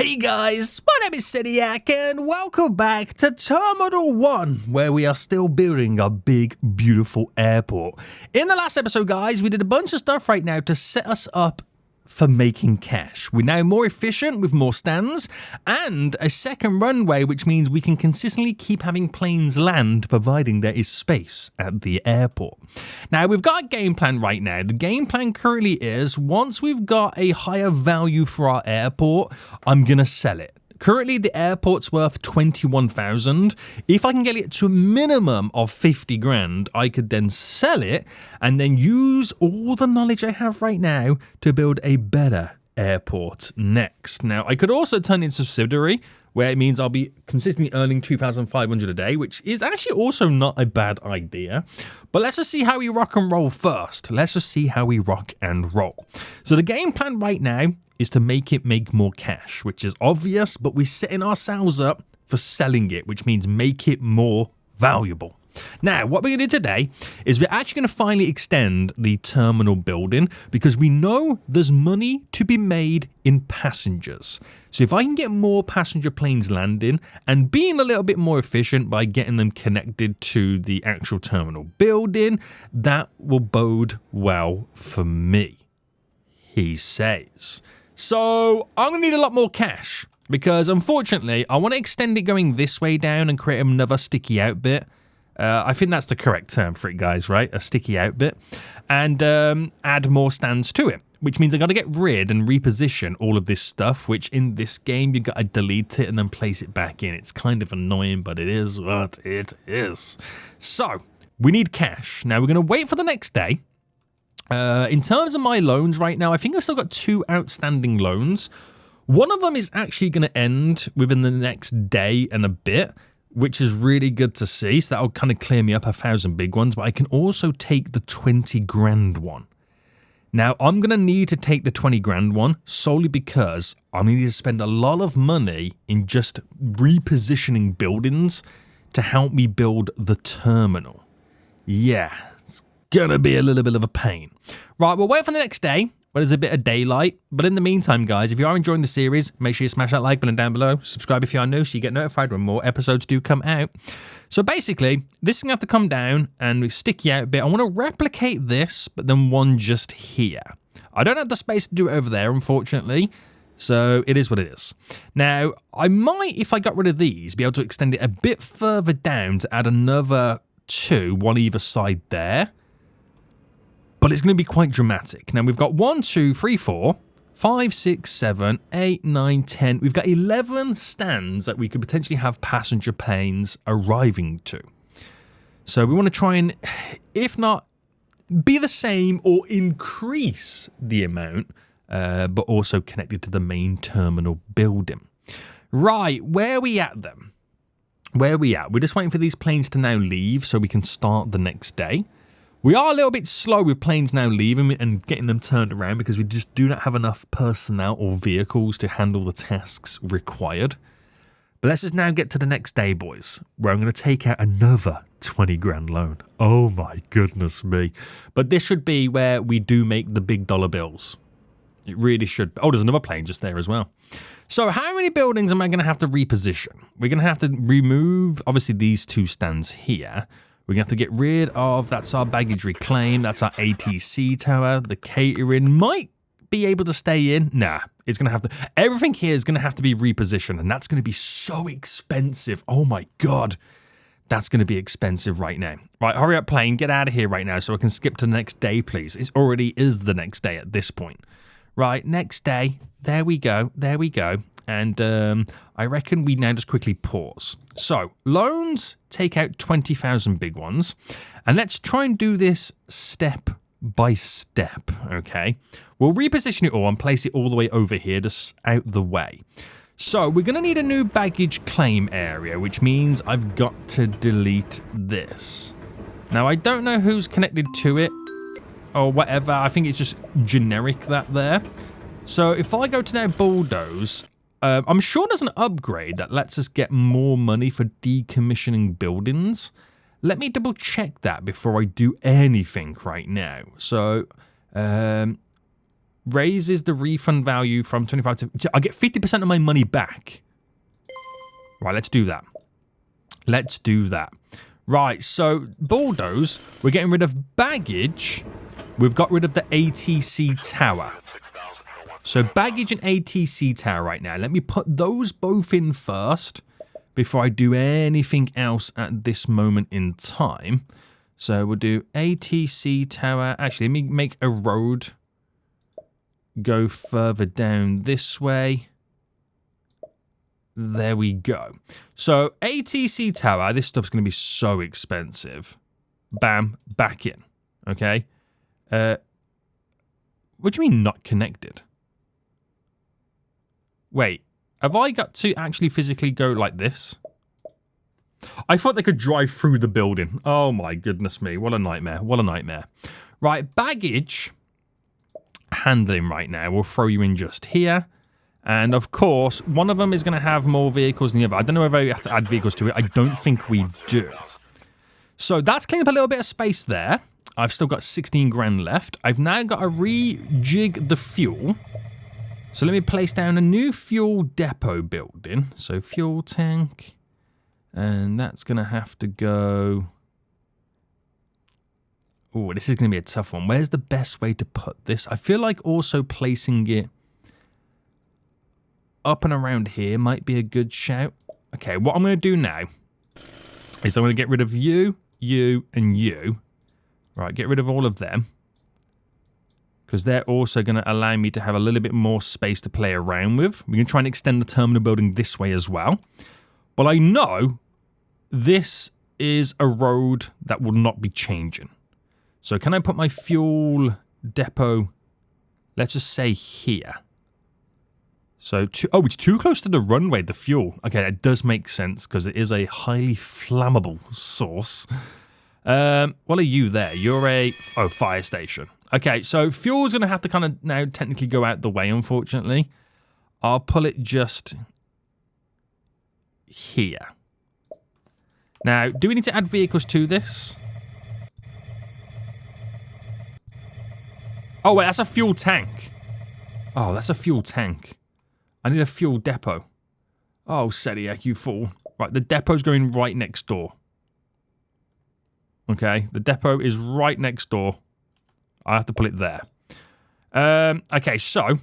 Hey guys, my name is Seniac and welcome back to Terminal 1, where we are still building a big, beautiful airport. In the last episode, guys, we did a bunch of stuff right now to set us up for making cash. We're now more efficient with more stands and a second runway, which means we can consistently keep having planes land, providing there is space at the airport. Now, we've got a game plan right now. The game plan currently is, once we've got a higher value for our airport, I'm going to sell it. Currently, the airport's worth 21,000. If I can get it to a minimum of 50 grand, I could then sell it and then use all the knowledge I have right now to build a better airport next. Now, I could also turn it into a subsidiary, where it means I'll be consistently earning 2,500 a day, which is actually also not a bad idea. But let's just see how we rock and roll first. Let's just see how we rock and roll. So the game plan right now is to make it make more cash, which is obvious, but we're setting ourselves up for selling it, which means make it more valuable. Now, what we're going to do today is we're actually going to finally extend the terminal building because we know there's money to be made in passengers. So if I can get more passenger planes landing and being a little bit more efficient by getting them connected to the actual terminal building, that will bode well for me, he says. So I'm going to need a lot more cash because unfortunately I want to extend it going this way down and create another sticky out bit. I think that's the correct term for it, guys, right? A sticky out bit. And add more stands to it, which means I got to get rid and reposition all of this stuff, which in this game, you got to delete it and then place it back in. It's kind of annoying, but it is what it is. So we need cash. Now we're going to wait for the next day. In terms of my loans right now, I think I've still got 2 outstanding loans. One of them is actually going to end within the next day and a bit, which is really good to see. So that'll kind of clear me up 1,000 big ones, but I can also take the 20 grand one. Now, I'm going to need to take the 20 grand one solely because I'm going to need to spend a lot of money in just repositioning buildings to help me build the terminal. Yeah, it's going to be a little bit of a pain. Right, we'll wait for the next day, where there's a bit of daylight. But in the meantime, guys, if you are enjoying the series, make sure you smash that like button down below. Subscribe if you are new so you get notified when more episodes do come out. So basically, this is going to have to come down and we sticky out a bit. I want to replicate this, but then one just here. I don't have the space to do it over there, unfortunately. So it is what it is. Now, I might, if I got rid of these, be able to extend it a bit further down to add another 2, one either side there. But it's going to be quite dramatic. Now, we've got 1, 2, 3, 4, 5, 6, 7, 8, 9, 10. We've got 11 stands that we could potentially have passenger planes arriving to. So we want to try and, if not, be the same or increase the amount, but also connected to the main terminal building. Right, where are we at then? Where are we at? We're just waiting for these planes to now leave so we can start the next day. We are a little bit slow with planes now leaving and getting them turned around because we just do not have enough personnel or vehicles to handle the tasks required. But let's just now get to the next day, boys, where I'm going to take out another 20 grand loan. Oh my goodness me. But this should be where we do make the big dollar bills. It really should. Oh, there's another plane just there as well. So how many buildings am I going to have to reposition? We're going to have to remove, obviously, these 2 stands here. We're going to have to get rid of, that's our baggage reclaim, that's our ATC tower, the catering might be able to stay in. Nah, it's going to have to, everything here is going to have to be repositioned, and that's going to be so expensive. Oh my God, that's going to be expensive right now. Right, hurry up plane, get out of here right now so I can skip to the next day, please. It already is the next day at this point. Right, next day, there we go, there we go. And I reckon we now just quickly pause. So, loans, take out 20,000 big ones. And let's try and do this step by step, okay? We'll reposition it all and place it all the way over here, just out the way. So, we're going to need a new baggage claim area, which means I've got to delete this. Now, I don't know who's connected to it or whatever. I think it's just generic that there. So, if I go to now bulldoze, I'm sure there's an upgrade that lets us get more money for decommissioning buildings. Let me double check that before I do anything right now. So, raises the refund value from 25 to... I get 50% of my money back. Right, let's do that. Let's do that. Right, so bulldoze, we're getting rid of baggage. We've got rid of the ATC tower. So baggage and ATC tower right now. Let me put those both in first before I do anything else at this moment in time. So we'll do ATC tower. Actually, let me make a road go further down this way. There we go. So ATC tower, this stuff's going to be so expensive. Bam, back in. Okay. What do you mean not connected? Wait, have I got to actually physically go like this? I thought they could drive through the building. Oh my goodness me. What a nightmare. What a nightmare. Right, baggage handling right now. We'll throw you in just here. And of course, one of them is going to have more vehicles than the other. I don't know whether we have to add vehicles to it. I don't think we do. So that's cleaning up a little bit of space there. I've still got 16 grand left. I've now got to rejig the fuel. So let me place down a new fuel depot building. So fuel tank. And that's going to have to go... Oh, this is going to be a tough one. Where's the best way to put this? I feel like also placing it up and around here might be a good shout. Okay, what I'm going to do now is I'm going to get rid of you, you, and you. Right, get rid of all of them. Because they're also going to allow me to have a little bit more space to play around with. We're going to try and extend the terminal building this way as well. But I know this is a road that will not be changing. So can I put my fuel depot, let's just say here. So, it's too close to the runway, the fuel. Okay, that does make sense because it is a highly flammable source. What are you there? You're a... Oh, fire station. Okay, so fuel's going to have to kind of now technically go out the way, unfortunately. I'll pull it just here. Now, do we need to add vehicles to this? Oh, wait, that's a fuel tank. Oh, that's a fuel tank. I need a fuel depot. Oh, Sediak, you fool. Right, the depot's going right next door. Okay, the depot is right next door. I have to put it there. Okay, so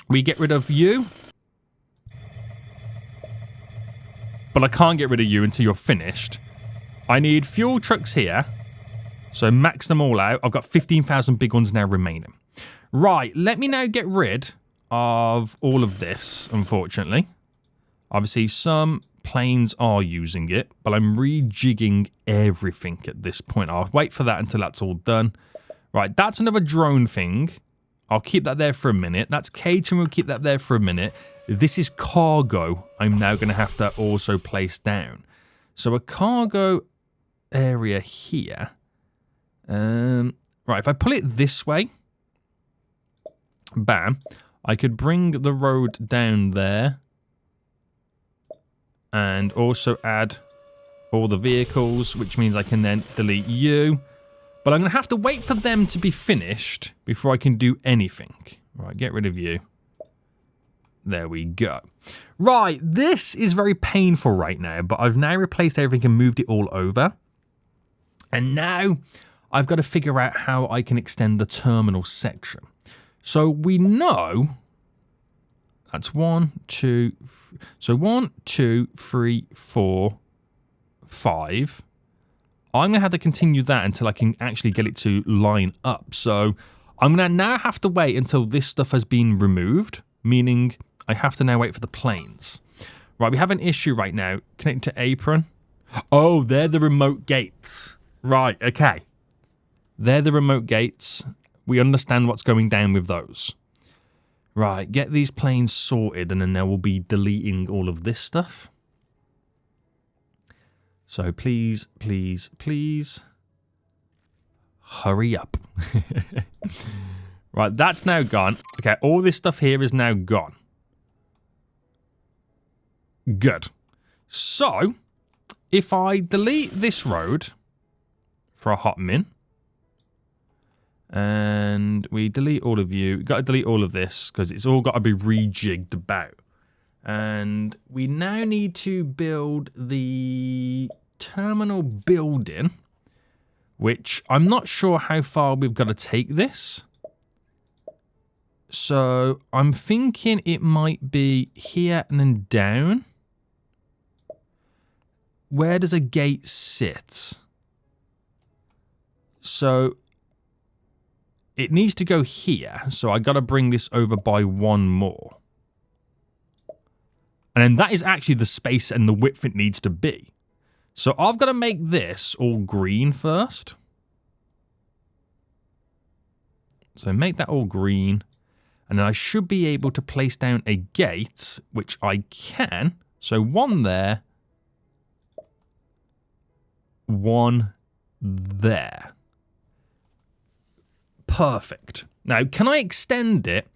we get rid of you. But I can't get rid of you until you're finished. I need fuel trucks here. So max them all out. I've got 15,000 big ones now remaining. Right, let me now get rid of all of this, unfortunately. Obviously, some planes are using it, but I'm rejigging everything at this point. I'll wait for that until that's all done. Right, that's another drone thing. I'll keep that there for a minute. That's catering, we'll keep that there for a minute. This is cargo I'm now going to have to also place down. So a cargo area here. Right, if I pull it this way, bam, I could bring the road down there and also add all the vehicles, which means I can then delete you. But I'm going to have to wait for them to be finished before I can do anything. Right, get rid of you. There we go. Right, this is very painful right now, but I've now replaced everything and moved it all over. And now I've got to figure out how I can extend the terminal section. So we know that's 1, 2, so 1, 2, 3, 4, 5. I'm going to have to continue that until I can actually get it to line up. So I'm going to now have to wait until this stuff has been removed, meaning I have to now wait for the planes. Right, we have an issue right now. Connecting to apron. Oh, they're the remote gates. Right, okay. They're the remote gates. We understand what's going down with those. Right, get these planes sorted and then there will be deleting all of this stuff. So please, please, please, hurry up. Right, that's now gone. Okay, all this stuff here is now gone. Good. So, if I delete this road for a hot min, And we delete all of you. We've got to delete all of this because it's all got to be rejigged about. And we now need to build the terminal building, which I'm not sure how far we've got to take this. So I'm thinking it might be here and then down. Where does a gate sit? So it needs to go here. So I got to bring this over by one more. And then that is actually the space and the width it needs to be. So I've got to make this all green first. So make that all green. And then I should be able to place down a gate, which I can. So one there. One there. Perfect. Now, can I extend it?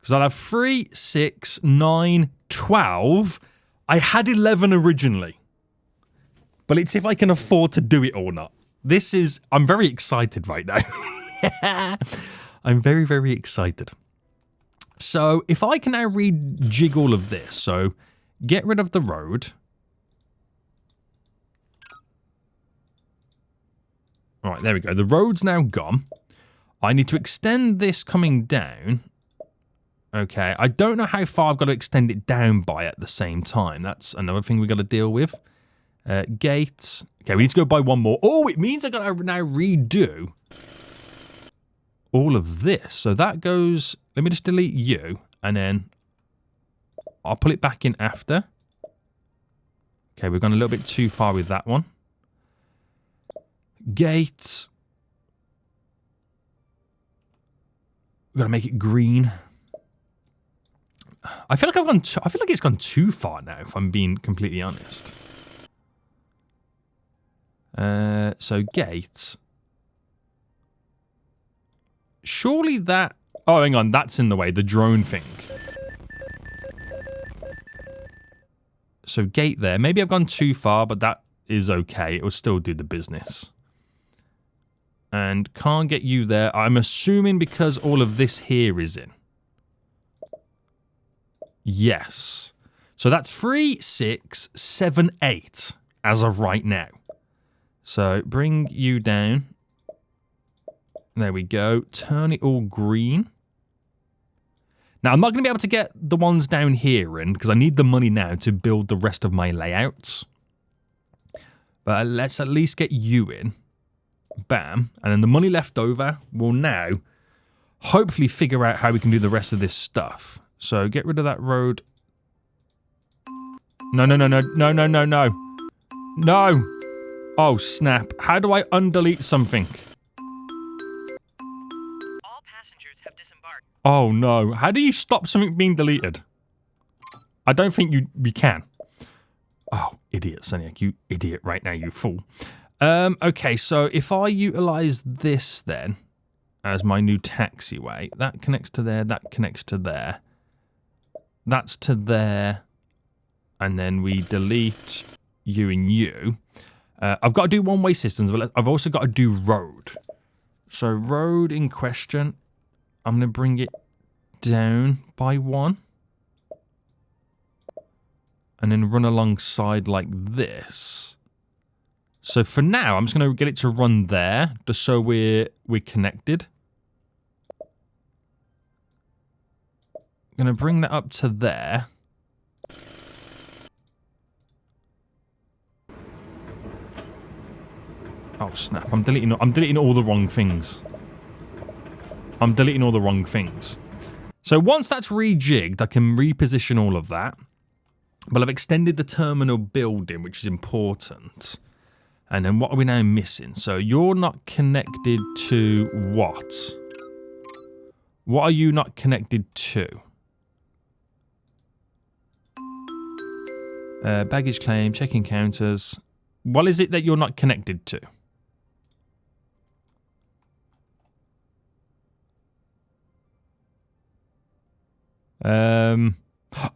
Because I'll have 3, 6, 9, 12. I had 11 originally. But it's if I can afford to do it or not. I'm very excited right now. I'm very, very excited. So if I can now rejig all of this. So get rid of the road. All right, there we go. The road's now gone. I need to extend this coming down. Okay, I don't know how far I've got to extend it down by at the same time. That's another thing we've got to deal with. Gates. Okay, we need to go by one more. Oh, it means I've got to now redo all of this. So that goes... Let me just delete you, and then I'll pull it back in after. Okay, we've gone a little bit too far with that one. Gates. We've got to make it green. I feel like I feel like it's gone too far now, if I'm being completely honest. So gates. Surely that... Oh, hang on. That's in the way. The drone thing. So gate there. Maybe I've gone too far, but that is okay. It will still do the business. And can't get you there. I'm assuming because all of this here is in. Yes. So that's 3, 6, 7, 8 as of right now. So bring you down. There we go. Turn it all green. Now, I'm not going to be able to get the ones down here in because I need the money now to build the rest of my layouts. But let's at least get you in. Bam. And then the money left over will now hopefully figure out how we can do the rest of this stuff. So get rid of that road. No, no, no, no, no, no, no, no. No. Oh, snap. How do I undelete something? All passengers have disembarked. Oh, no. How do you stop something being deleted? I don't think we can. Oh, idiot, Soniac. You idiot right now, you fool. Okay, so if I utilize this then as my new taxiway, that connects to there, that connects to there. That's to there. And then we delete you and you. I've got to do one-way systems, but I've also got to do road. So road in question, I'm going to bring it down by 1. And then run alongside like this. So for now, I'm just going to get it to run there, just so we're connected. I'm going to bring that up to there. Oh snap! I'm deleting all the wrong things. I'm deleting all the wrong things. So once that's rejigged, I can reposition all of that. But I've extended the terminal building, which is important. And then what are we now missing? So you're not connected to what? What are you not connected to? Baggage claim, check-in counters. What is it that you're not connected to?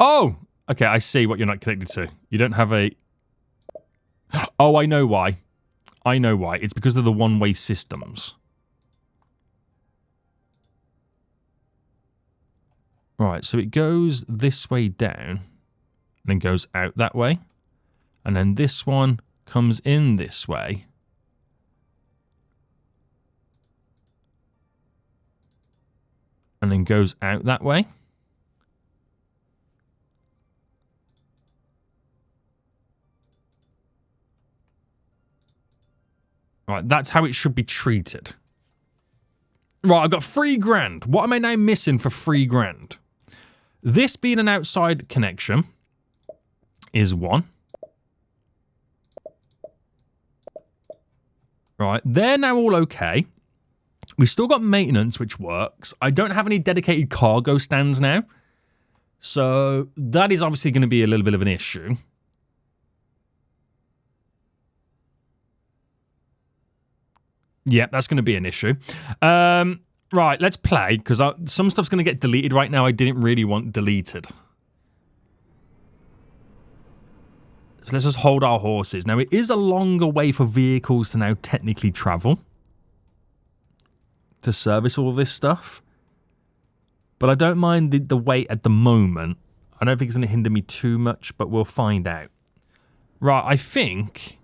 Oh! Okay, I see what you're not connected to. You don't have a... Oh, I know why. I know why. It's because of the one-way systems. So, get rid of that road. Bam. And then we delete you and you. And then we'll now hopefully figure out how we can do the rest of this stuff. So, Right, so it goes this way down and then goes out that way. And then this one comes in this way. And then goes out that way. Right, that's how it should be treated. Right, I've got $3,000. What am I now missing for $3,000? This being an outside connection is 1. Right, they're now all okay. We've still got maintenance, which works. I don't have any dedicated cargo stands now. So that is obviously going to be a little bit of an issue. Yeah, that's going to be an issue. Right, let's play, because some stuff's going to get deleted right now I didn't really want deleted. So let's just hold our horses. Now, it is a longer way for vehicles to now technically travel to service all this stuff. But I don't mind the wait at the moment. I don't think it's going to hinder me too much, but we'll find out. Right, I think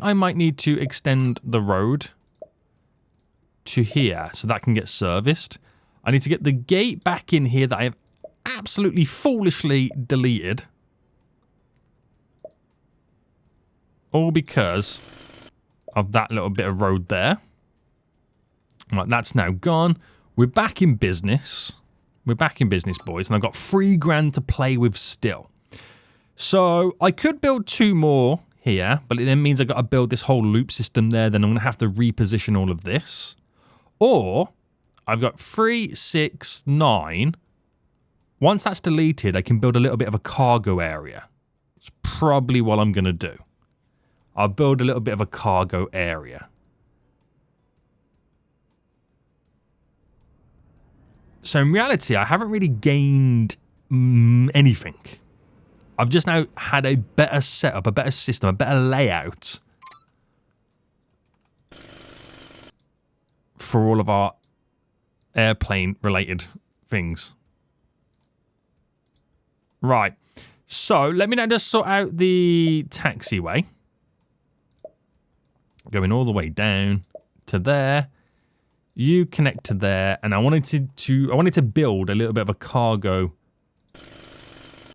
I might need to extend the road to here so that can get serviced. I need to get the gate back in here that I have absolutely foolishly deleted. All because of that little bit of road there. Right, that's now gone. We're back in business. We're back in business, boys. And I've got $3,000 to play with still. So I could build 2 more here, but it then means I've got to build this whole loop system there. Then I'm going to have to reposition all of this. Or I've got 3, 6, 9. Once that's deleted, I can build a little bit of a cargo area. It's probably what I'm going to do. I'll build a little bit of a cargo area. So in reality, I haven't really gained anything. I've just now had a better setup, a better system, a better layout for all of our airplane-related things. Right. So let me now just sort out the taxiway. Going all the way down to there. You connect to there, and I wanted to build a little bit of a cargo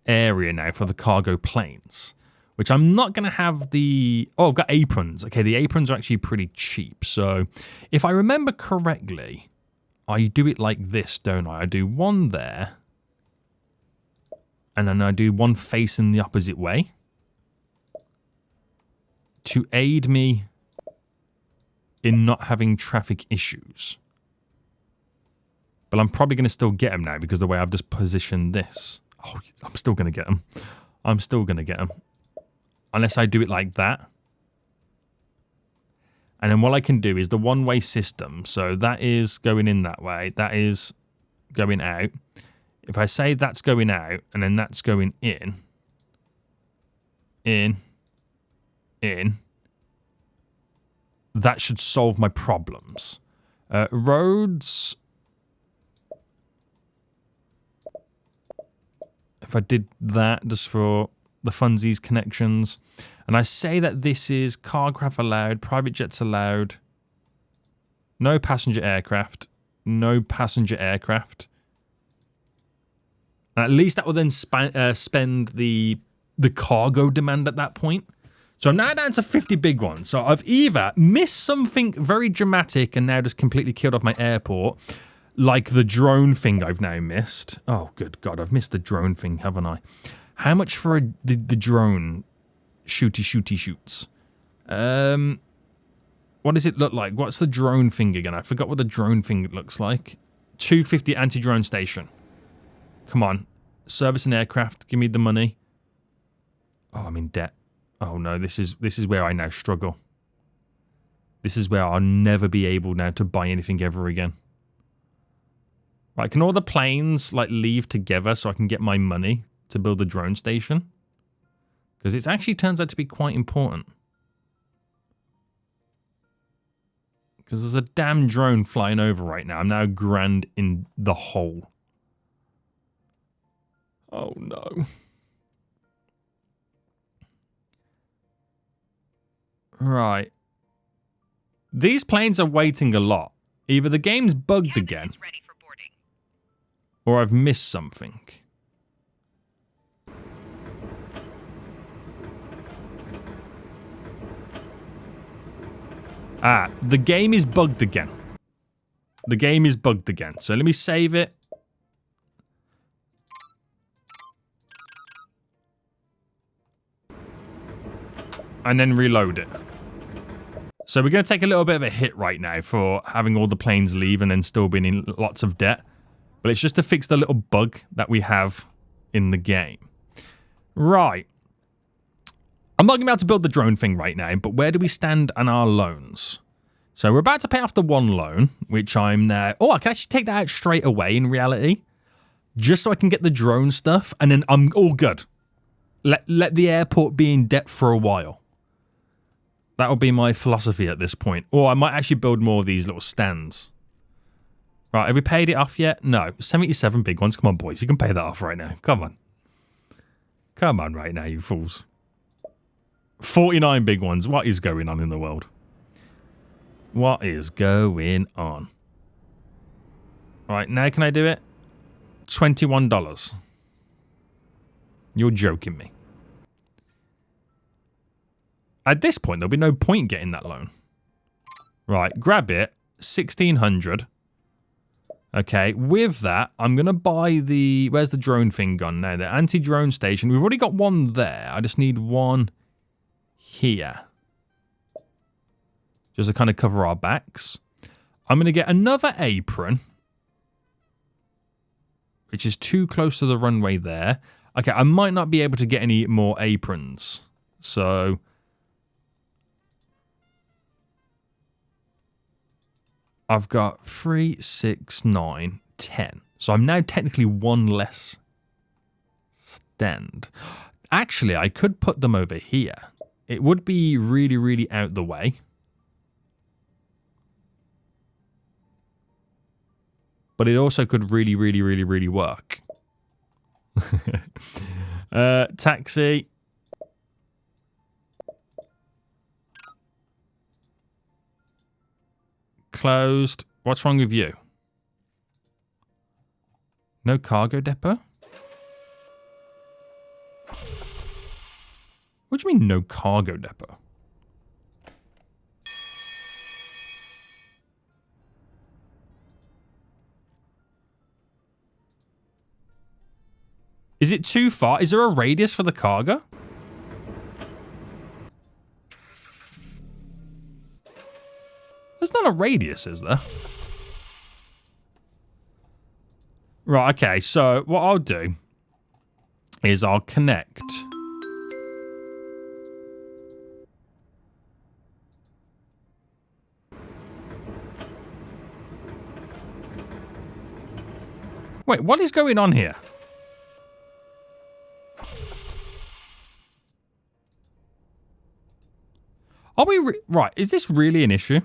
area now for the cargo planes, which I'm not going to have the... Oh, I've got aprons. Okay, the aprons are actually pretty cheap. So if I remember correctly, I do it like this, don't I? I do one there, and then I do one facing the opposite way to aid me in not having traffic issues. But I'm probably going to still get them now because of the way I've just positioned this. Oh, I'm still going to get them. I'm still going to get them. Unless I do it like that. And then what I can do is the one-way system. So that is going in that way. That is going out. If I say that's going out and then that's going in, that should solve my problems. Roads. If I did that just for the funsies connections, and I say that this is carcraft allowed, private jets allowed, no passenger aircraft, no passenger aircraft. And at least that will then spend the cargo demand at that point. So I'm now down to 50 big ones. So I've either missed something very dramatic and now just completely killed off my airport, like the drone thing I've now missed. Oh, good God, I've missed the drone thing, haven't I? How much for the drone shoots? What does it look like? What's the drone thing again? I forgot what the drone thing looks like. 250 anti-drone station. Come on. Service an aircraft. Give me the money. Oh, I'm in debt. Oh no, this is where I now struggle. This is where I'll never be able now to buy anything ever again. Right, can all the planes like leave together so I can get my money to build the drone station? Because it actually turns out to be quite important. Because there's a damn drone flying over right now. I'm now grand in the hole. Oh, no. Right. These planes are waiting a lot. Either the game's bugged again, Ready for boarding. or I've missed something. Ah, the game is bugged again. The game is bugged again. So let me save it. And then reload it. So we're going to take a little bit of a hit right now for having all the planes leave and then still being in lots of debt. But it's just to fix the little bug that we have in the game. Right. I'm not going to be able to build the drone thing right now, but where do we stand on our loans? So we're about to pay off the one loan, which I'm now... Oh, I can actually take that out straight away in reality. Just so I can get the drone stuff, and then I'm all good. Let the airport be in debt for a while. That would be my philosophy at this point. Or I might actually build more of these little stands. Right, have we paid it off yet? No. 77 big ones. Come on, boys. You can pay that off right now. Come on. Come on right now, you fools. 49 big ones. What is going on in the world? What is going on? Right, now can I do it? $21. You're joking me. At this point, there'll be no point getting that loan. Right, grab it. 1,600. Okay, with that, I'm going to buy the... Where's the drone thing gone now? The anti-drone station. We've already got one there. I just need one here. Just to kind of cover our backs. I'm going to get another apron. Which is too close to the runway there. Okay, I might not be able to get any more aprons. So... I've got 3, 6, 9, 10. So I'm now technically one less stand. Actually, I could put them over here. It would be really, really out the way. But it also could really, really, really, really work. Taxi. Closed. What's wrong with you? No cargo depot? What do you mean no cargo depot? Is it too far? Is there a radius for the cargo? There's not a radius, is there? Right, okay. So what I'll do is I'll connect. Wait, what is going on here? Are we... Right, is this really an issue?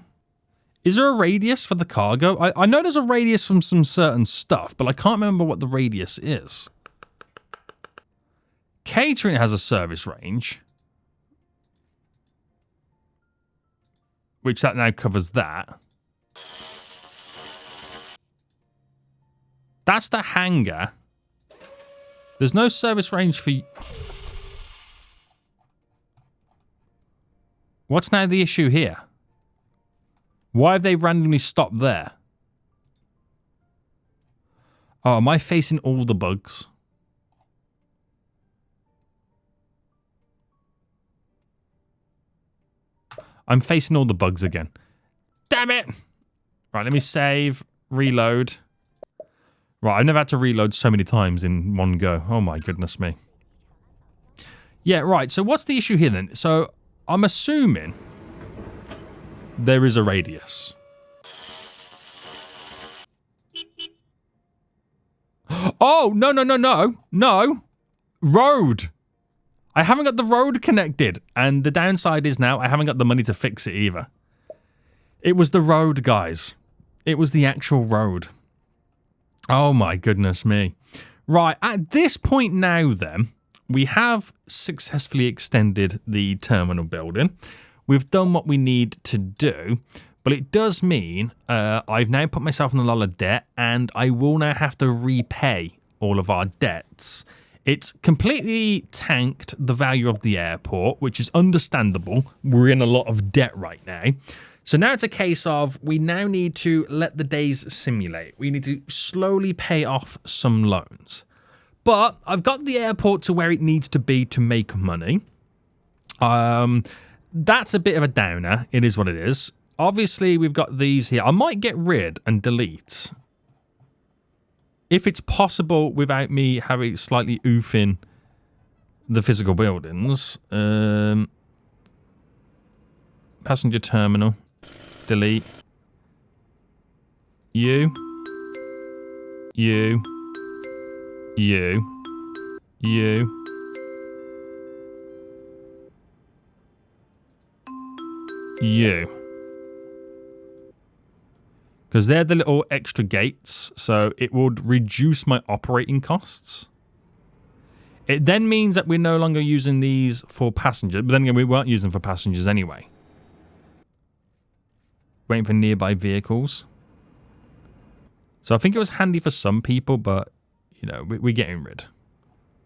Is there a radius for the cargo? I know there's a radius from some certain stuff, but I can't remember what the radius is. Catering has a service range. Which that now covers that. That's the hangar. There's no service range for... What's now the issue here? Why have they randomly stopped there? Oh, am I facing all the bugs? I'm facing all the bugs again. Damn it! Right, let me save, reload. Right, I've never had to reload so many times in one go. Oh my goodness me. Yeah, right, so what's the issue here then? So, I'm assuming... there is a radius. Oh, no, no, no, no. No. Road. I haven't got the road connected. And the downside is now I haven't got the money to fix it either. It was the road, guys. It was the actual road. Oh my goodness me. Right, at this point now then, we have successfully extended the terminal building. We've done what we need to do, but it does mean I've now put myself in a lot of debt, and I will now have to repay all of our debts. It's completely tanked the value of the airport, which is understandable. We're in a lot of debt right now. So now it's a case of we now need to let the days simulate. We need to slowly pay off some loans. But I've got the airport to where it needs to be to make money. That's a bit of a downer. It is what it is. Obviously, we've got these here. I might get rid and delete, if it's possible, without me having slightly oofing the physical buildings. Passenger terminal. Delete. You. You. Because they're the little extra gates, so it would reduce my operating costs. It then means that we're no longer using these for passengers, but then again, we weren't using them for passengers anyway. Waiting for nearby vehicles. So I think it was handy for some people, but, you know, we're getting rid.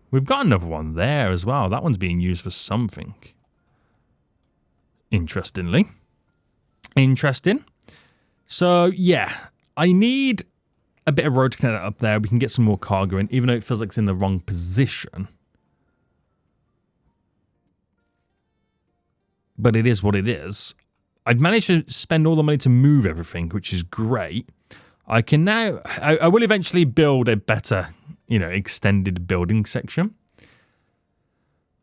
We've got another one there as well. That one's being used for something. Interestingly. Interesting. So, yeah, I need a bit of road to connect up there. We can get some more cargo in, even though it feels like it's in the wrong position. But it is what it is. I've managed to spend all the money to move everything, which is great. I can now... I will eventually build a better, you know, extended building section.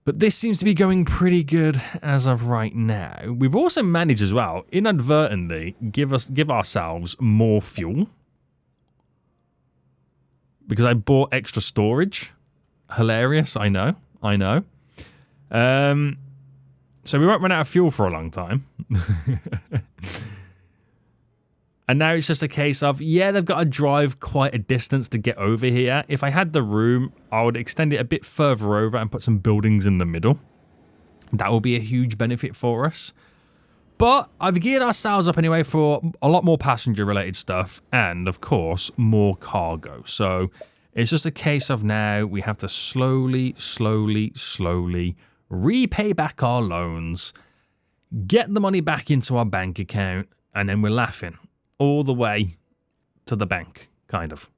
But this seems to be going pretty good as of right now. We've also managed as well, inadvertently, give ourselves more fuel. Because I bought extra storage. Hilarious, I know. So we won't run out of fuel for a long time. And now it's just a case of, yeah, they've got to drive quite a distance to get over here. If I had the room, I would extend it a bit further over and put some buildings in the middle. That will be a huge benefit for us. But I've geared ourselves up anyway for a lot more passenger-related stuff and, of course, more cargo. So it's just a case of now we have to slowly repay back our loans, get the money back into our bank account, and then we're laughing all the way to the bank, kind of.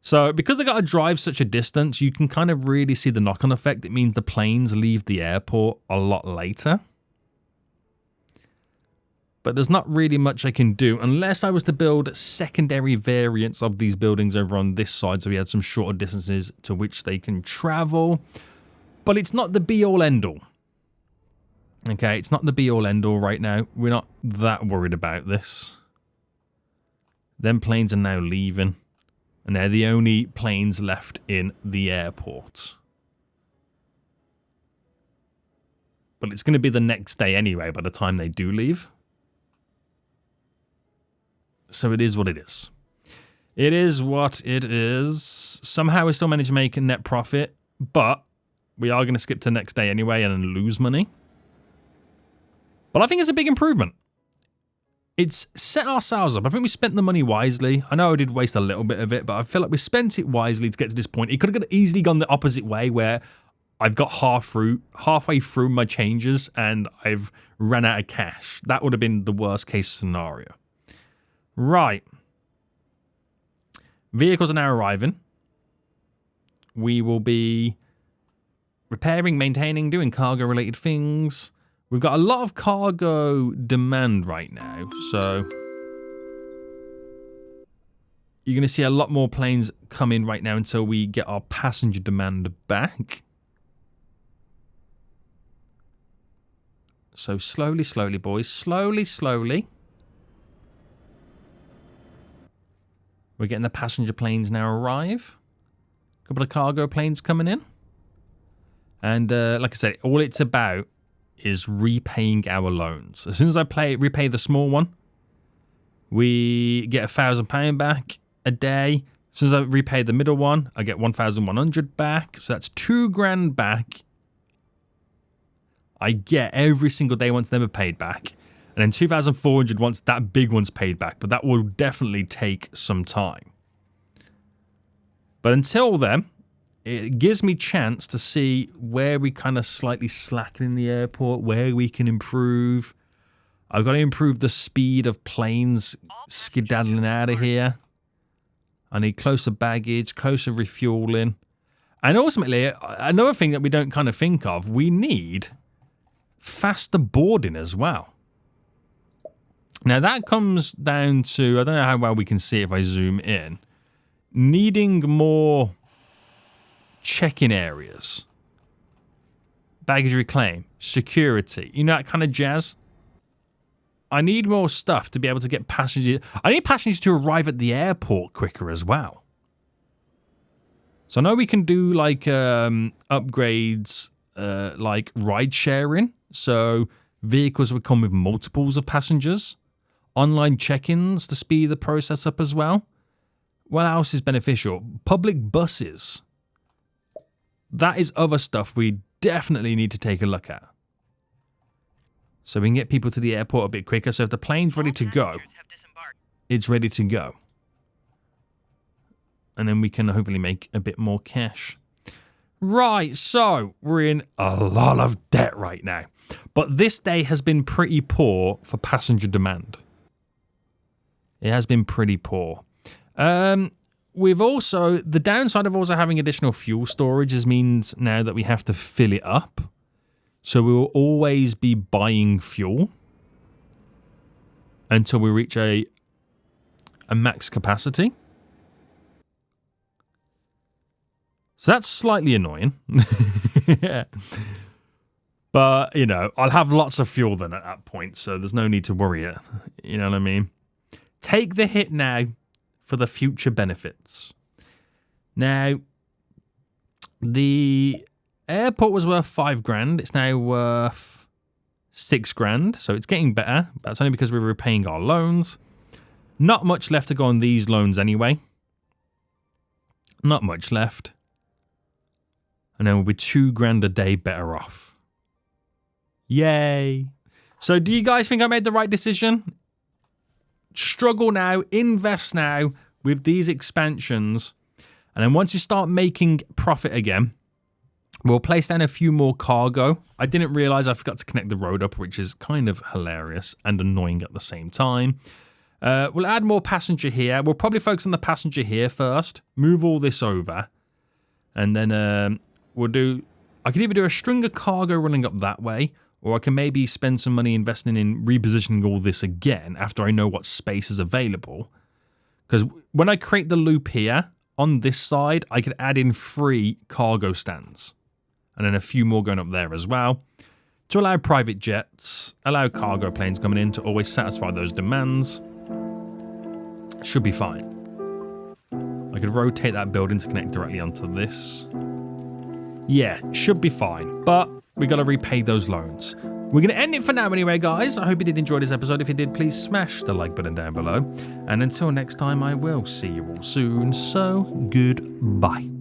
So because they got to drive such a distance, you can kind of really see the knock-on effect. It means the planes leave the airport a lot later. But there's not really much I can do unless I was to build secondary variants of these buildings over on this side, so we had some shorter distances to which they can travel. But it's not the be-all, end-all. Okay, it's not the be-all, end-all right now. We're not that worried about this. Them planes are now leaving. And they're the only planes left in the airport. But it's going to be the next day anyway by the time they do leave. So it is what it is. It is what it is. Somehow we still managed to make a net profit. But we are going to skip to the next day anyway and lose money. But I think it's a big improvement. It's set ourselves up. I think we spent the money wisely. I know I did waste a little bit of it, but I feel like we spent it wisely to get to this point. It could have easily gone the opposite way where I've got halfway through my changes and I've run out of cash. That would have been the worst case scenario. Right. Vehicles are now arriving. We will be repairing, maintaining, doing cargo-related things. We've got a lot of cargo demand right now, so you're going to see a lot more planes come in right now until we get our passenger demand back. So slowly, boys. Slowly. We're getting the passenger planes now arrive. A couple of cargo planes coming in. And like I said, all it's about is repaying our loans. As soon as I repay the small one, We get £1,000 back a day. As soon as I repay the middle one, I get 1,100 back. So that's £2,000 back. I get every single day once them are paid back. And then 2,400 once that big one's paid back. But that will definitely take some time. But until then, it gives me chance to see where we kind of slightly slacken in the airport, where we can improve. I've got to improve the speed of planes skedaddling out of here. I need closer baggage, closer refueling. And ultimately, another thing that we don't kind of think of, we need faster boarding as well. Now that comes down to, I don't know how well we can see it if I zoom in, needing more check-in areas, baggage reclaim, security, you know, that kind of jazz. I need more stuff to be able to get passengers. I need passengers to arrive at the airport quicker as well. So I know we can do like upgrades, like ride sharing. So vehicles would come with multiples of passengers. Online check-ins to speed the process up as well. What else is beneficial? Public buses. That is other stuff we definitely need to take a look at. So we can get people to the airport a bit quicker. So if the plane's ready to go, it's ready to go. And then we can hopefully make a bit more cash. Right, so we're in a lot of debt right now. But this day has been pretty poor for passenger demand. It has been pretty poor. We've also, the downside of also having additional fuel storage means now that we have to fill it up. So we will always be buying fuel until we reach a max capacity. So that's slightly annoying. But, you know, I'll have lots of fuel then at that point, so there's no need to worry it. You know what I mean? Take the hit now for the future benefits. Now, the airport was worth $5,000. It's now worth $6,000, so it's getting better. That's only because we're repaying our loans. Not much left to go on these loans anyway. Not much left. And then we'll be $2,000 a day better off. Yay. So do you guys think I made the right decision? Struggle now, invest now with these expansions. And then once you start making profit again, we'll place down a few more cargo. I didn't realize I forgot to connect the road up, which is kind of hilarious and annoying at the same time. We'll add more passenger here. We'll probably focus on the passenger here first. Move all this over. And then we'll do... I could either do a string of cargo running up that way, or I can maybe spend some money investing in repositioning all this again after I know what space is available. Because when I create the loop here, on this side, I could add in 3 cargo stands. And then a few more going up there as well. To allow private jets, allow cargo planes coming in to always satisfy those demands. Should be fine. I could rotate that building to connect directly onto this. Yeah, should be fine. But we got to repay those loans. We're going to end it for now anyway, guys. I hope you did enjoy this episode. If you did, please smash the like button down below. And until next time, I will see you all soon. So, goodbye.